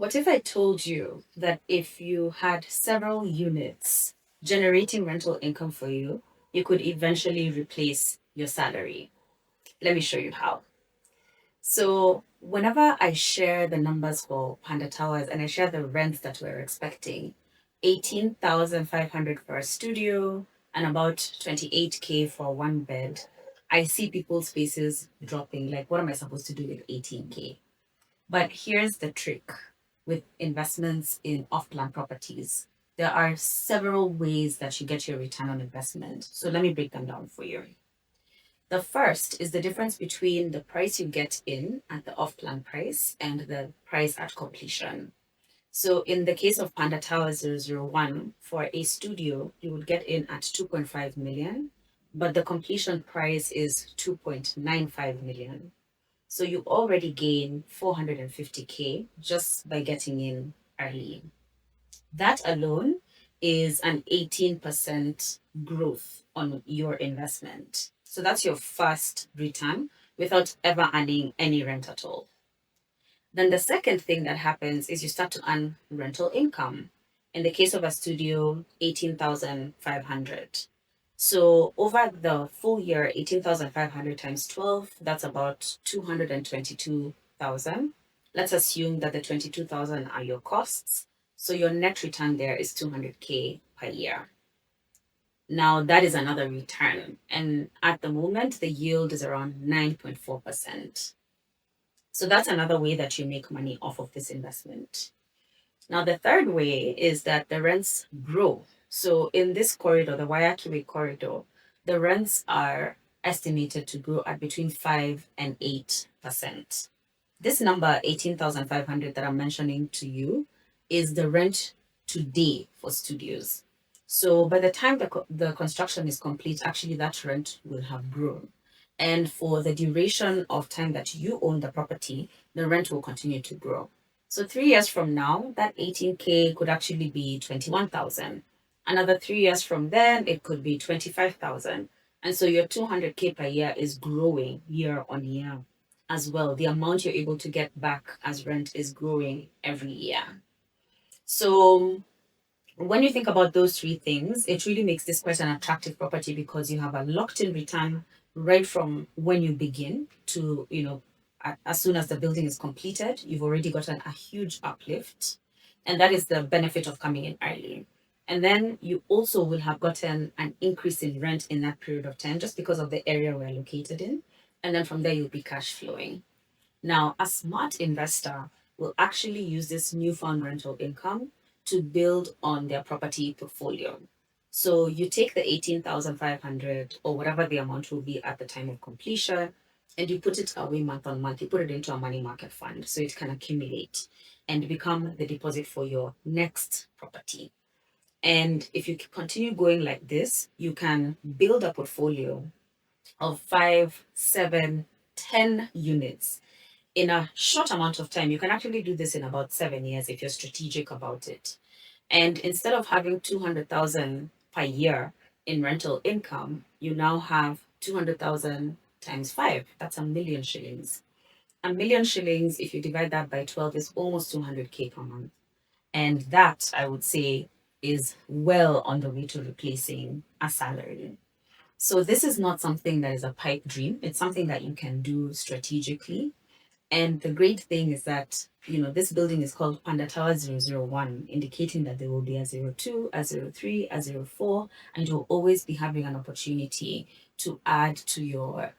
What if I told you that if you had several units generating rental income for you, you could eventually replace your salary? Let me show you how. So, whenever I share the numbers for Panda Towers and I share the rents that we're expecting, 18,500 for a studio and about 28K for one bed, I see people's faces dropping. Like, what am I supposed to do with 18K? But here's the trick with investments in off plan properties. There are several ways that you get your return on investment. So let me break them down for you. The first is the difference between the price you get in at the off plan price and the price at completion. So in the case of Panda Tower 001, for a studio, you would get in at 2.5 million, but the completion price is 2.95 million. So you already gain 450K just by getting in early. That alone is an 18% growth on your investment. So that's your first return without ever earning any rent at all. Then the second thing that happens is you start to earn rental income. In the case of a studio, 18,500. So over the full year, 18,500 times 12, that's about 222,000. Let's assume that the 22,000 are your costs. So your net return there is 200K per year. Now that is another return. And at the moment, the yield is around 9.4%. So that's another way that you make money off of this investment. Now, the third way is that the rents grow. So in this corridor, the Waiyaki Way corridor, the rents are estimated to grow at between 5 and 8%. This number, 18,500 that I'm mentioning to you, is the rent today for studios. So by the time the construction is complete, actually that rent will have grown. And for the duration of time that you own the property, the rent will continue to grow. So 3 years from now, that 18K could actually be 21,000. Another 3 years from then, it could be 25,000. And so your 200K per year is growing year on year as well. The amount you're able to get back as rent is growing every year. So when you think about those three things, it really makes this quite an attractive property because you have a locked in return right from when you begin to, as soon as the building is completed, you've already gotten a huge uplift. And that is the benefit of coming in early. And then you also will have gotten an increase in rent in that period of time just because of the area we're located in. And then from there, you'll be cash flowing. Now, a smart investor will actually use this newfound rental income to build on their property portfolio. So you take the 18,500 or whatever the amount will be at the time of completion and you put it away month on month. You put it into a money market fund so it can accumulate and become the deposit for your next property. And if you continue going like this, you can build a portfolio of 5, 7, 10 units in a short amount of time. You can actually do this in about 7 years if you're strategic about it. And instead of having 200,000 per year in rental income, you now have 200,000 times 5. That's a million shillings. A million shillings, if you divide that by 12, is almost 200K per month. And that, I would say, is well on the way to replacing a salary. So this is not something that is a pipe dream. It's something that you can do strategically. And the great thing is that, this building is called Panda Tower 001, indicating that there will be a 02, a 03, a 04, and you'll always be having an opportunity to add to your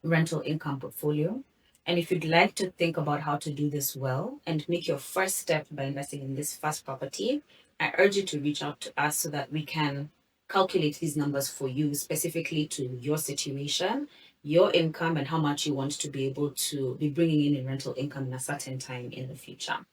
rental income portfolio. And if you'd like to think about how to do this well and make your first step by investing in this first property, I urge you to reach out to us so that we can calculate these numbers for you specifically to your situation, your income, and how much you want to be able to be bringing in rental income in a certain time in the future.